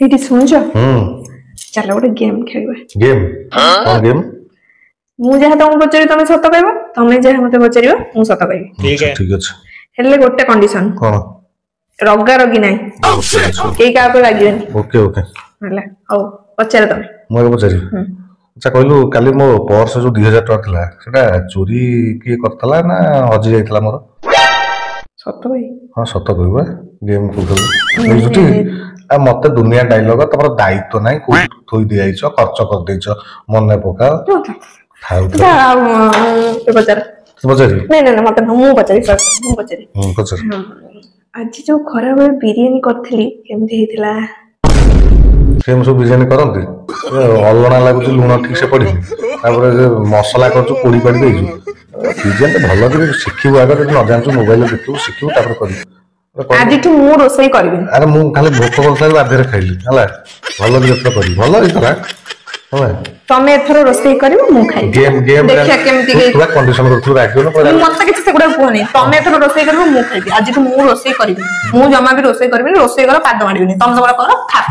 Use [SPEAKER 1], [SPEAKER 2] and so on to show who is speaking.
[SPEAKER 1] ଏଇଠି ଶୁଣୁଛ ଚାଲ ଗୋଟେ गेम ଖେଳିବା
[SPEAKER 2] गेम हां गेम
[SPEAKER 1] ମୁଁ ଯାହା ତମକୁ ପଚାରି ତମେ ସତ କହିବ ତମେ ଯାହା ମତେ ପଚାରିବ ମୁଁ ସତ କହିବି
[SPEAKER 2] ठीक ଅଛି
[SPEAKER 1] ହେଲେ ଗୋଟେ कंडीशन
[SPEAKER 2] कोन
[SPEAKER 1] रगा रगी नाही केई का पे लागिबनी
[SPEAKER 2] ओके ओके
[SPEAKER 1] हला हौ पचार तमे
[SPEAKER 2] मो पचारि अच्छा कहलु काली मो पर्स जो 2000 टका थिला सेटा चोरी की करतला ना हजि जाइतला मोर
[SPEAKER 1] सत भाई
[SPEAKER 2] हां सत कहबा गेम को बुझुटी आ मते दुनिया डायलॉग तमरो दायित्व नाही को थोई दियाइछ खर्च कर देछ मन ने पका खाउ
[SPEAKER 1] तो पचार
[SPEAKER 2] पचारि
[SPEAKER 1] नहीं नहीं मत मु पचारि पचारि आज जो खरा बेले बिरयानी करथली केमथि हेतिला
[SPEAKER 2] सेम सब बिरयानी करंती अलना लागुची लूण ठीक से पड़ी तापर जे मसाला करछु पोड़ी पड़ी देइछु बिरयानी भलो कि सिखिबो आगर न जानछु मोबाइल देखु सिखिबो तापर करी
[SPEAKER 1] आज तू मु रोसई करबी
[SPEAKER 2] अरे मु खाली भोक करथार बाधे खाइली हला भलो कि एथरा करी भलो इतरा हला
[SPEAKER 1] तमे एथरो रोसई करबो मु खाइ
[SPEAKER 2] गेम
[SPEAKER 1] देखिया केमथि गई
[SPEAKER 2] पूरा कंडीशन करथु राखियो न पड़ा
[SPEAKER 1] मत किछ सेगुडा कोनी तमे एथरो रोसई करबो मु खाइबी आज तू मु रोसई करबी मु जमा भी रोसई करबी रोसई कर पाद माडिबनी तम तमरा कर खा